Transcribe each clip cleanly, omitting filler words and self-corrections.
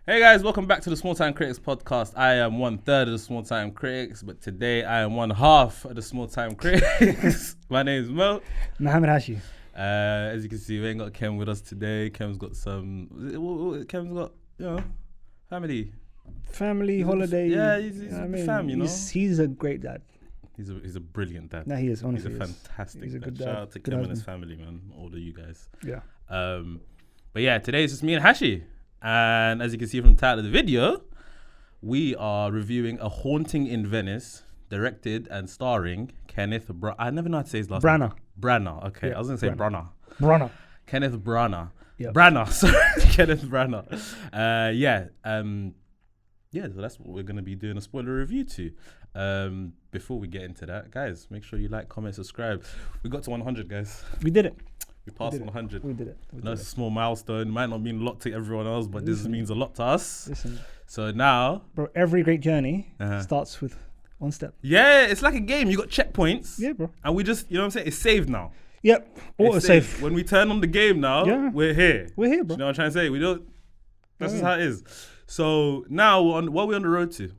Hey guys, welcome back to the Small Time Critics podcast. I am 1/3 of the Small Time Critics, but today I am 1/2 of the Small Time Critics. My name is Moe. Moe and Hashi. As you can see, we ain't got Ken with us today. Ken's got family Holiday. Yeah, he's a fam, you know. He's a great dad. He's a brilliant dad. No, he is, honestly. He's a fantastic He's a good dad. dad. Shout out to Ken and his family, man. All of you guys. Yeah. But yeah, today it's just me and Hashi. And as you can see from the title of the video, we are reviewing A Haunting in Venice, directed and starring Kenneth I never know how to say his last name. Branagh. Okay, I was going to say Branagh. Kenneth Branagh. Yep. Branagh, sorry. Kenneth Branagh. So that's what we're going to be doing a spoiler review to. Before we get into that, guys, make sure you like, comment, subscribe. We got to 100, guys. We did it. We passed 100. We did it. It's a small milestone. Might not mean a lot to everyone else, but this means a lot to us. Listen. So now... Bro, every great journey starts with one step. Yeah, it's like a game. You got checkpoints. Yeah, bro. And we just, you know what I'm saying? It's saved now. Yep. Auto-save. When we turn on the game now, we're here. We're here, bro. You know what I'm trying to say? We don't... That's just how it is. So now, what are we on the road to?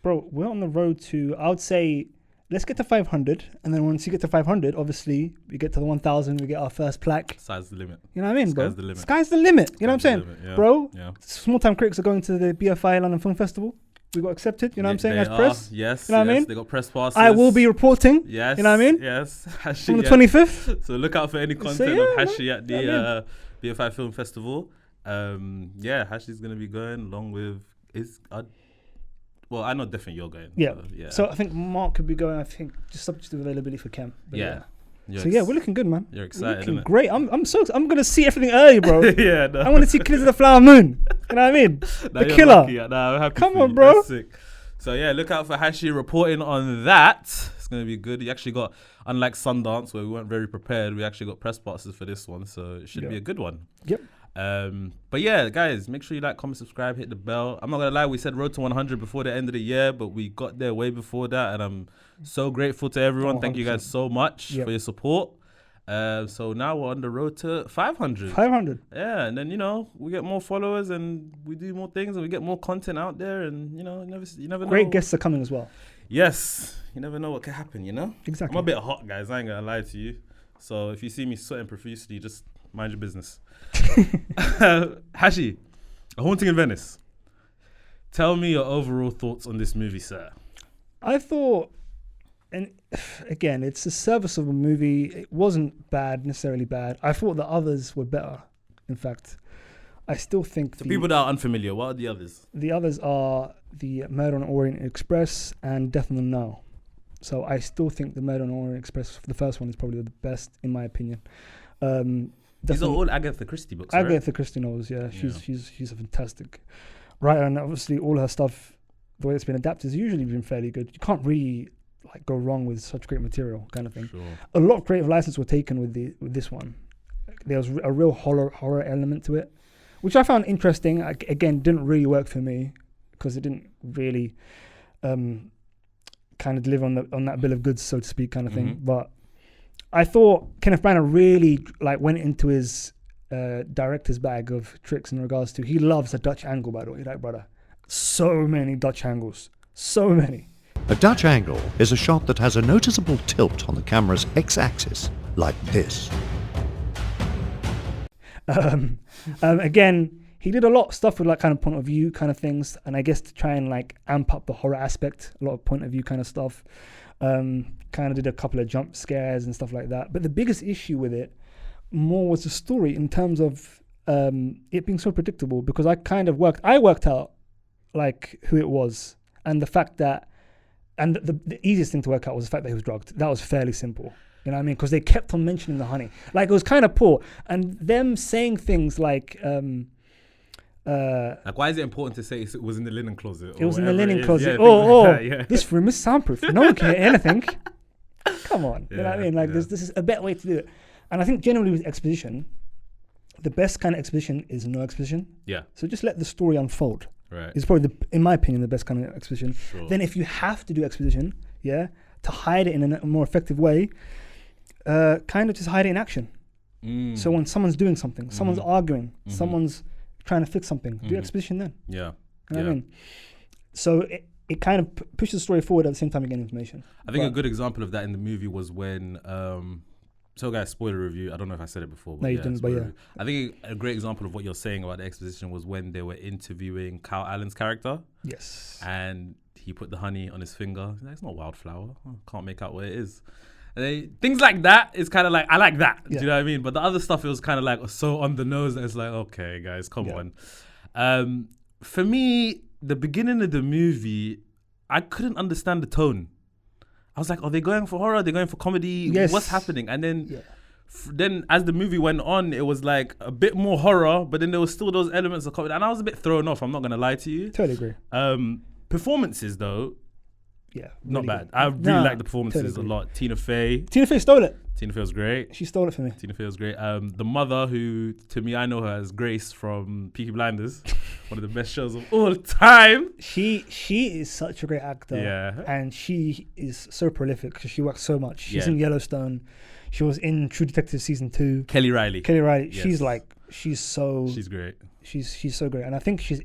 Bro, we're on the road to, I would say... Let's get to 500, and then once you get to 500, obviously, we get to the 1,000, we get our first plaque. Sky's the limit. You know what I mean, bro? Sky's the limit. Sky's the limit. You know what I'm saying? Yeah. Bro, yeah. Small Time Critics are going to the BFI London Film Festival. We got accepted, you know what I'm saying, as press. Yes, you know what I mean? They got press passes. I will be reporting. Yes. You know what I mean? Yes. Hashi, on the 25th. So look out for any content of Hashi at the BFI Film Festival. Hashi's going to be going along with... Well, I know definitely you're going. Yeah. So I think Mark could be going. I think just subject to availability for Cam. Yeah. So we're looking good, man. You're excited. We're looking great. I'm gonna see everything early, bro. Yeah. No. I want to see Killers of the Flower Moon. You know what I mean? No, the killer. I'm happy Come for on, you. bro. That's sick. So yeah, look out for Hashi reporting on that. It's gonna be good. You actually got, unlike Sundance where we weren't very prepared, we actually got press passes for this one, so it should be a good one. Yep. But yeah, guys, make sure you like, comment, subscribe, hit the bell. I'm not gonna lie, we said road to 100 before the end of the year, but we got there way before that, and I'm so grateful to everyone. Thank you guys so much for your support. So now we're on the road to 500. 500. Yeah, and then we get more followers and we do more things and we get more content out there, and you never know. Great guests are coming as well. Yes, you never know what can happen. Exactly. I'm a bit hot, guys. I ain't gonna lie to you. So if you see me sweating profusely, just mind your business. Hashi, A Haunting in Venice. Tell me your overall thoughts on this movie, sir. I thought, and again, it's a serviceable movie. It wasn't necessarily bad. I thought the others were better. In fact, I still think the people that are unfamiliar, what are the others? The others are the Murder on Orient Express and Death on the Nile. So I still think the Murder on Orient Express, the first one, is probably the best in my opinion. These are all Agatha Christie books, Agatha right? Christie novels, yeah. She's a fantastic writer, and obviously all her stuff, the way it's been adapted, has usually been fairly good. You can't really go wrong with such great material, kind of thing. Sure. A lot of creative license were taken with this one. There was a real horror element to it, which I found interesting. Again, didn't really work for me because it didn't really kind of deliver on that bill of goods, so to speak, kind of thing. But I thought Kenneth Branagh really went into his director's bag of tricks in regards to, he loves a Dutch angle, by the way, brother. So many Dutch angles. So many. A Dutch angle is a shot that has a noticeable tilt on the camera's x-axis, like this. Again, he did a lot of stuff with kind of point of view kind of things, and I guess to try and amp up the horror aspect, a lot of point of view kind of stuff. Kind of did a couple of jump scares and stuff like that. But the biggest issue with it more was the story in terms of it being so predictable, because I worked out who it was, and the fact that, and the easiest thing to work out was the fact that he was drugged. That was fairly simple. You know what I mean? Because they kept on mentioning the honey. It was kind of poor. And them saying things like... why is it important to say it was in the linen closet? It was in the linen closet. Yeah, this room is soundproof. No one can hear anything. Come on. You know what I mean? This is a better way to do it. And I think generally with exposition, the best kind of exposition is no exposition. Yeah. So just let the story unfold. Right. It's probably, in my opinion, the best kind of exposition. Sure. Then if you have to do exposition, to hide it in a more effective way, kind of just hide it in action. So when someone's doing something, someone's arguing, someone's trying to fix something. Do exposition then. Yeah. You know what I mean? So it kind of pushes the story forward at the same time you get information. I think a good example of that in the movie was when, so guys, spoiler review. I don't know if I said it before. But no, you didn't, but yeah. Review. I think a great example of what you're saying about the exposition was when they were interviewing Kyle Allen's character. Yes. And he put the honey on his finger. He's like, it's not wildflower. I can't make out what it is. And things like that is kind of like, I like that. Yeah. Do you know what I mean? But the other stuff, it was kind of like so on the nose that it's like, okay, guys, come on. For me, the beginning of the movie, I couldn't understand the tone. I was like, are they going for horror? Are they going for comedy? Yes. What's happening? And then, then as the movie went on, it was like a bit more horror, but then there was still those elements of comedy. And I was a bit thrown off. I'm not going to lie to you. Totally agree. Performances, though, not really bad. Good. I really like the performances totally a lot. Tina Fey stole it. Tina Fey was great. She stole it for me. Tina Fey was great. The mother, who to me I know her as Grace from Peaky Blinders, one of the best shows of all time. She is such a great actor, and she is so prolific because she works so much. She's in Yellowstone. She was in True Detective season 2. Kelly Riley. Yes. She's great. She's so great, and I think she's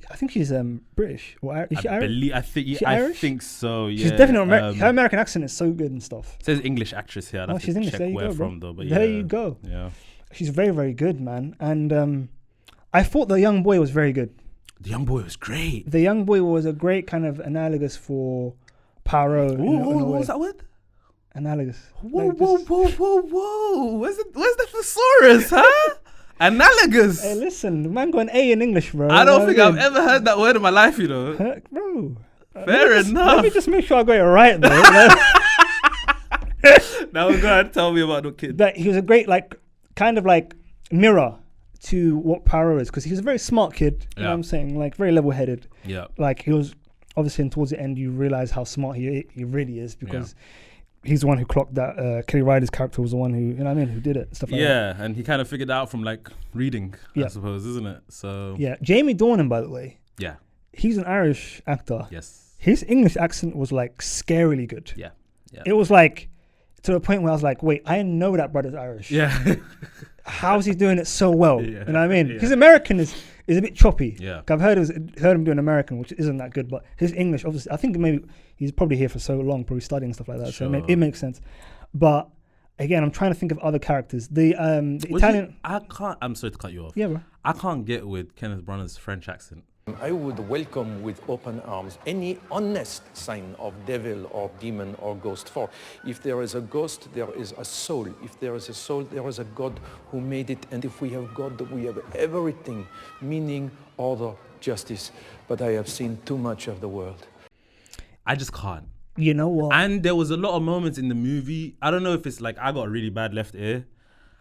British or is she Irish? I think so. Yeah, she's definitely American. Her American accent is so good and stuff. It says English actress here. She's English. There you go, from though. But there you go. Yeah, she's very, very good, man. And I thought the young boy was very good. The young boy was great. The young boy was a great kind of analogous for Poirot. What was that word? Analogous. Whoa! Where's the thesaurus, huh? Analogous. Hey, listen, the man got an A in English, bro. I don't think I've ever heard that word in my life, you know. Bro. Fair enough. Let me just make sure I got it right, though. Now go ahead, tell me about the kid. That he was a great, kind of mirror to what Poirot is, because he was a very smart kid. You know what I'm saying? Very level-headed. Yeah. He was, obviously, and towards the end, you realize how smart he really is, because he's the one who clocked that. Kelly Riley's character was the one who, you know what I mean, who did it and stuff like that. Yeah, and he kind of figured it out from reading, I suppose, isn't it? So yeah, Jamie Dornan, by the way. Yeah. He's an Irish actor. Yes. His English accent was scarily good. Yeah. It was to the point where I was like, wait, I know that brother's Irish. Yeah. How is he doing it so well? Yeah. You know what I mean? His American is a bit choppy. Yeah. I've heard him doing American, which isn't that good, but his English, obviously, I think maybe he's probably here for so long, probably studying and stuff like that. Sure. So it makes sense. But again, I'm trying to think of other characters. The Italian. I'm sorry to cut you off. Yeah, bro. I can't get with Kenneth Branagh's French accent. I would welcome with open arms any honest sign of devil or demon or ghost. For if there is a ghost, there is a soul. If there is a soul, there is a God who made it. And if we have God, we have everything, meaning, order, justice. But I have seen too much of the world. I just can't. You know what? And there was a lot of moments in the movie. I don't know if it's I got a really bad left ear.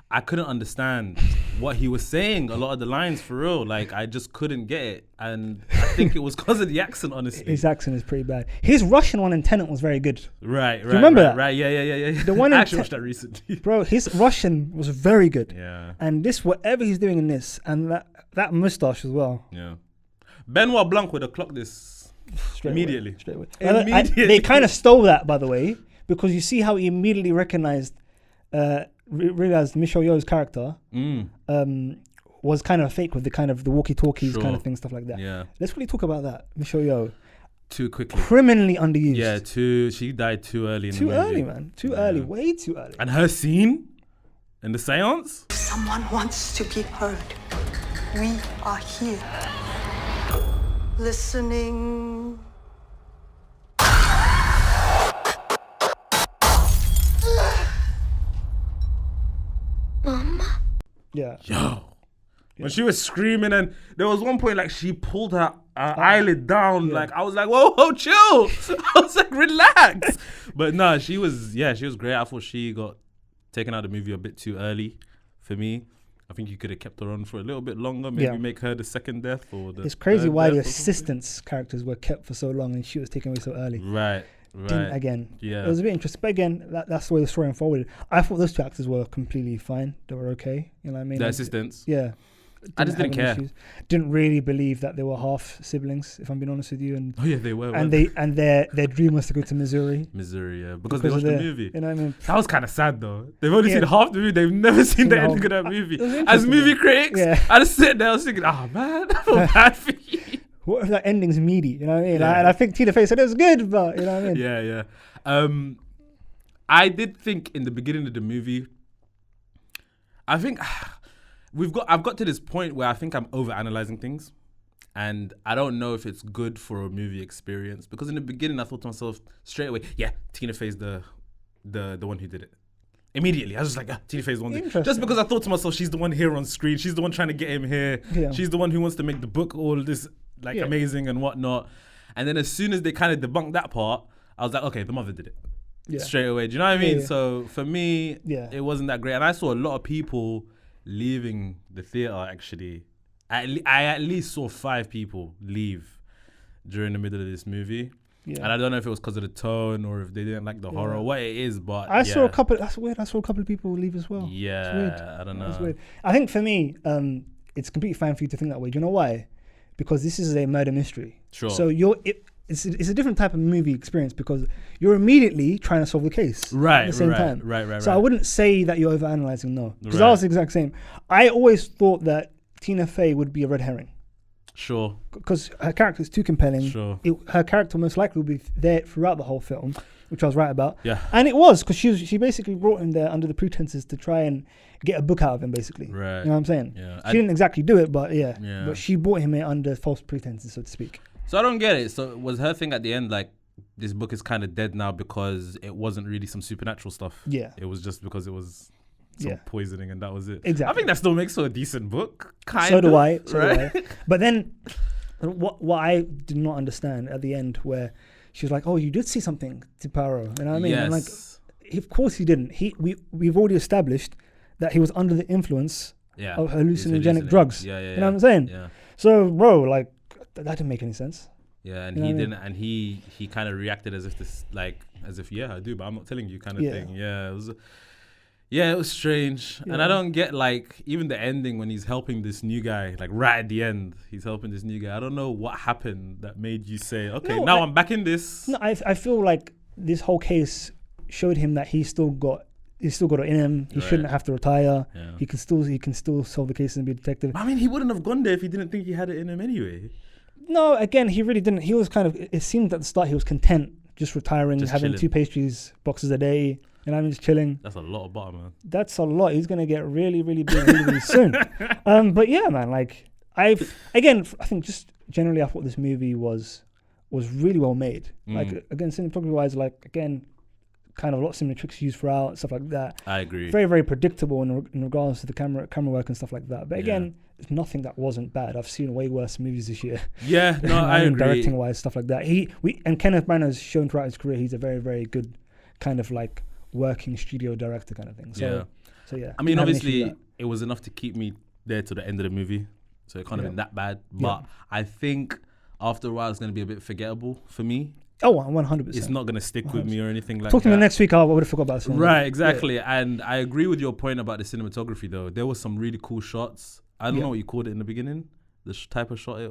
I couldn't understand what he was saying. A lot of the lines, for real. I just couldn't get it. And I think it was because of the accent, honestly. His accent is pretty bad. His Russian one in Tenet was very good. Right. Do you remember that? Right, yeah. The one I actually watched that recently. Bro, his Russian was very good. Yeah. And whatever he's doing in this, and that mustache as well. Yeah. Benoit Blanc would have clocked this immediately. Straight away. They kind of stole that, by the way, because you see how he immediately recognized... realized Michelle Yeoh's character was kind of a fake with the walkie-talkies kind of thing, stuff like that. Yeah. Let's really talk about that. Michelle Yeoh. Too quickly. Criminally underused. Yeah, she died too early in the movie. Too early, man. Too early. Way too early. And her scene in the seance? If someone wants to be heard, we are here. Listening. Mama? Yeah. Yo. When she was screaming, and there was one point she pulled her eyelid down. Yeah. I was like, whoa, chill. I was like, relax. But no, she was great. I thought she got taken out of the movie a bit too early for me. I think you could have kept her on for a little bit longer, maybe make her the second death or the It's crazy why the assistants characters were kept for so long and she was taken away so early. Right. Again, yeah, it was a bit interesting. But again, that's the way the story unfolded. I thought those two actors were completely fine. They were okay. You know what I mean? The assistants. Yeah. I just didn't care. Didn't really believe that they were half siblings, if I'm being honest with you. And oh yeah, they were. And their dream was to go to Missouri. Yeah, because they watched the movie. You know what I mean? That was kind of sad though. They've only seen half the movie. They've never seen the ending of that movie. As movie critics, I just sit there, I was thinking, oh man, I feel bad for you. What if that ending's meaty? You know what I mean? And I think Tina Fey said it was good, but you know what I mean? Yeah. I did think in the beginning of the movie, I think I've got to this point where I think I'm overanalyzing things, and I don't know if it's good for a movie experience, because in the beginning I thought to myself straight away, yeah, Tina Fey's the one who did it. Immediately, I was just like, Tina Fey's the one. Just because I thought to myself, she's the one here on screen. She's the one trying to get him here. Yeah. She's the one who wants to make the book all this amazing and whatnot. And then as soon as they kind of debunked that part, I was like, okay, the mother did it. Yeah. Straight away. Do you know what I mean? Yeah. So for me, it wasn't that great. And I saw a lot of people leaving the theater, actually. I at least saw 5 people leave during the middle of this movie. Yeah. And I don't know if it was because of the tone or if they didn't like the horror, what it is, but I saw a couple. That's weird. I saw a couple of people leave as well. Yeah, I don't know. That's weird. I think for me, it's completely fine for you to think that way. Do you know why? Because this is a murder mystery. Sure. So it's a different type of movie experience, because you're immediately trying to solve the case at the same time. Right. So I wouldn't say that you're overanalyzing. No, because I was the exact same. I always thought that Tina Fey would be a red herring. Sure. Because her character is too compelling. Sure. Her character most likely will be there throughout the whole film, which I was right about. Yeah. And it was, because she basically brought him there under the pretenses to try and get a book out of him, basically. Right. You know what I'm saying? Yeah. She didn't exactly do it, but yeah. But she brought him in under false pretenses, so to speak. So I don't get it. So was her thing at the end like, this book is kind of dead now because it wasn't really some supernatural stuff? Yeah. It was just because it was some poisoning and that was it. Exactly. I think that still makes for a decent book. So do I. But then what I did not understand at the end, where she was like, oh, you did see something to Poirot. You know what I mean? Yes. I'm like, of course he didn't. We've already established that he was under the influence of hallucinogenic drugs. Yeah. You know what I'm saying? Yeah. So, bro, like, that didn't make any sense. Yeah, and he didn't, and he kind of reacted as if I do, but I'm not telling you kind of thing. Yeah, it was strange. Yeah. And I don't get, like, even the ending when he's helping this new guy, like right at the end, he's helping this new guy. I don't know what happened that made you say, okay, I'm back in this. No, I feel like this whole case showed him that he's still got it in him. He shouldn't have to retire. Yeah. He can still solve the case and be a detective. I mean, he wouldn't have gone there if he didn't think he had it in him anyway. No, again, he really didn't. He was it seemed at the start he was content, just retiring, having chilling. 2 pastries boxes a day, and I'm just chilling. That's a lot of butter, man. That's a lot. He's gonna get really, really big really, really soon. But yeah, man, like I think just generally I thought this movie was really well made. Like, again, cinematography wise, like, again, kind of a lot of similar tricks used throughout, stuff like that. I agree. Very, very predictable in regards to the camera work and stuff like that. But again, it's nothing that wasn't bad. I've seen way worse movies this year. Yeah, no, I agree. Directing wise, stuff like that. And Kenneth Branagh has shown throughout his career he's a very, very good kind of like working studio director kind of thing. So yeah. I mean, obviously, it was enough to keep me there to the end of the movie, so it can't have been that bad. But I think after a while, it's going to be a bit forgettable for me. Oh, 100%. It's not going to stick 100%. With me or anything like that. Talk to me next week, I would have forgot about this one. Right, exactly. Yeah. And I agree with your point about the cinematography, though. There was some really cool shots. I don't know what you called it in the beginning, the type of shot.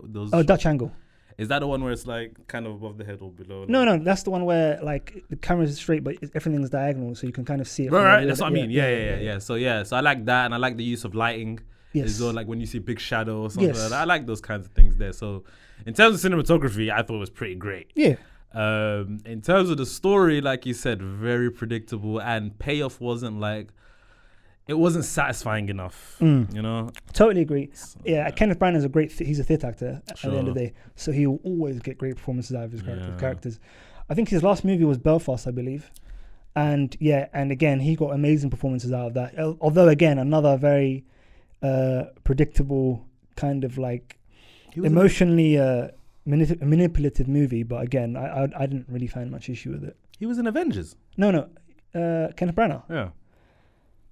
Dutch angle. Is that the one where it's like kind of above the head or below? Like? No, that's the one where like the camera is straight, but everything's diagonal, so you can kind of see it. Right, that's what I mean. Yeah. So I like that, and I like the use of lighting. Yes. As well, like when you see big shadow or something like that. I like those kinds of things there. So in terms of cinematography, I thought it was pretty great. Yeah. In terms of the story, like you said, very predictable, and payoff wasn't satisfying enough. You know, totally agree. Kenneth Branagh is he's a theatre actor at the end of the day, so he will always get great performances out of his characters. I think his last movie was Belfast, I believe, and again he got amazing performances out of that. Although again, another very predictable kind of like emotionally manipulative movie, but again, I didn't really find much issue with it. He was in Avengers. No, Kenneth Branagh. Yeah.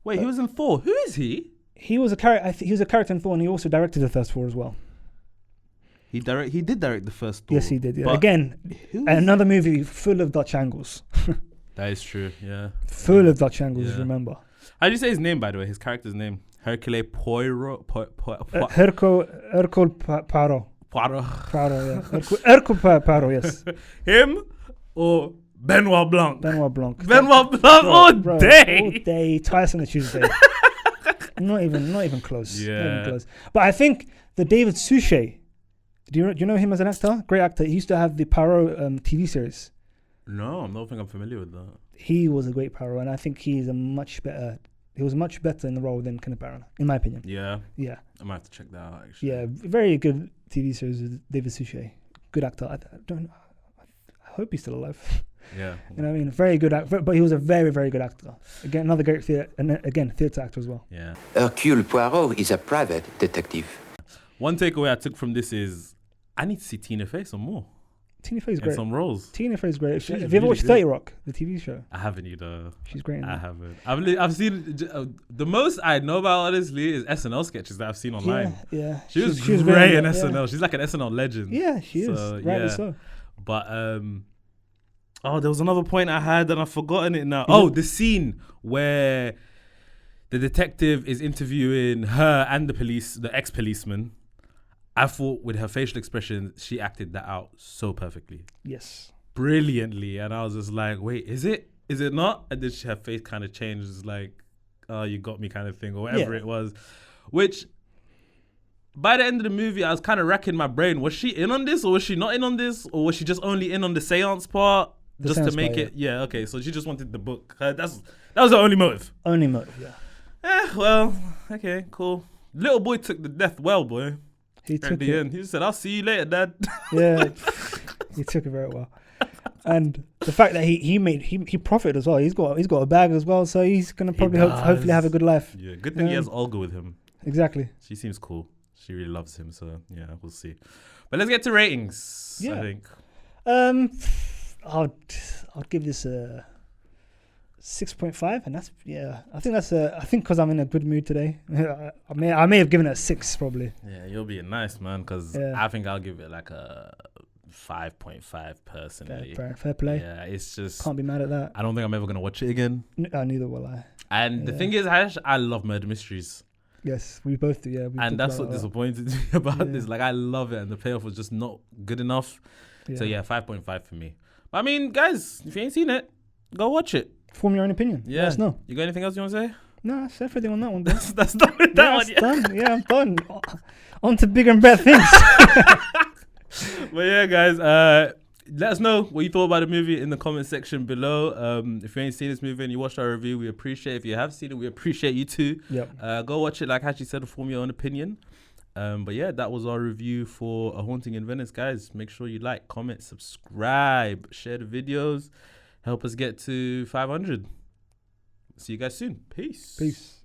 Wait, he was in Thor. Who is he? He was a character. He was a character in Thor, and he also directed the first Thor as well. He did direct the first Thor. Yes, he did. Yeah. Again, another movie full of Dutch angles. That is true. Yeah. Full of Dutch angles. Remember. How do you say his name, by the way? His character's name. Hercule Poirot. Hercule Poirot. Poirot. Yeah. Hercule Poirot, yes. Him or Benoit Blanc? Benoit Blanc. Benoit Blanc all day. All day, twice on a Tuesday. not even close. Yeah. Not even close. But I think the David Suchet, do you know him as an actor? Great actor. He used to have the Poirot TV series. No, I don't think I'm familiar with that. He was a great Poirot, and I think he was much better in the role than Kenneth Branagh, in my opinion. Yeah. Yeah. I might have to check that out, actually. Yeah, very good TV series with David Suchet. Good actor. I hope he's still alive. Yeah. You know what I mean? Very good actor, but he was a very, very good actor. Again, another great theatre actor as well. Yeah. Hercule Poirot is a private detective. One takeaway I took from this is I need to see Tina Fey some more. Tina Fey's in great. some roles. Tina Fey's great. She's Have you ever watched really 30 Rock, the TV show? I haven't either. She's great in I that. haven't. I've seen the most I know about, honestly, is SNL sketches that I've seen online. Yeah. She was great great in that, SNL. yeah. She's like an SNL legend. Yeah, she is. Rightly so. But there was another point I had and I've forgotten it now. Oh, the scene where the detective is interviewing her and the ex-policeman. I thought with her facial expression, she acted that out so perfectly. Yes. Brilliantly. And I was just like, wait, is it? Is it not? And then her face kind of changed. It's like, oh, you got me kind of thing or whatever it was. Which, by the end of the movie, I was kind of racking my brain. Was she in on this or was she not in on this? Or was she just only in on the seance part just to make it? Yeah, okay. So she just wanted the book. That was the only motive. Only motive, yeah. Well, okay, cool. Little boy took the death well, boy. He At took the it. end, he said, "I'll see you later, Dad." Yeah, he took it very well. And the fact that he profited as well. He's got a bag as well, so he's gonna probably hopefully have a good life. Yeah, good thing he has Olga with him. Exactly. She seems cool. She really loves him, so yeah, we'll see. But let's get to ratings. Yeah. I think. I'll give this a 6.5, and that's I think because I'm in a good mood today. I may have given it a 6 probably. Yeah, you're being nice, man. Because I think I'll give it like a 5.5 personally. Fair play. Yeah, it's just Can't be mad at that. I don't think I'm ever gonna watch it again. Neither will I. And the thing is, Hash, I love murder mysteries. Yes, we both do. Yeah, and that's what disappointed me about this. Like, I love it, and the payoff was just not good enough. Yeah. So yeah, 5.5 for me. But I mean, guys, if you ain't seen it, go watch it. Form your own opinion. Yeah. Let us know. You got anything else you want to say? No, that's everything on that one. Bro. That's done with that one. Yeah, done. Yeah, I'm done. On to bigger and better things. But yeah, guys, let us know what you thought about the movie in the comment section below. If you ain't seen this movie and you watched our review, we appreciate it. If you have seen it, we appreciate you too. Yep. Go watch it, like Hashi said, form your own opinion. But yeah, that was our review for A Haunting in Venice, guys. Make sure you like, comment, subscribe, share the videos. Help us get to 500. See you guys soon. Peace. Peace.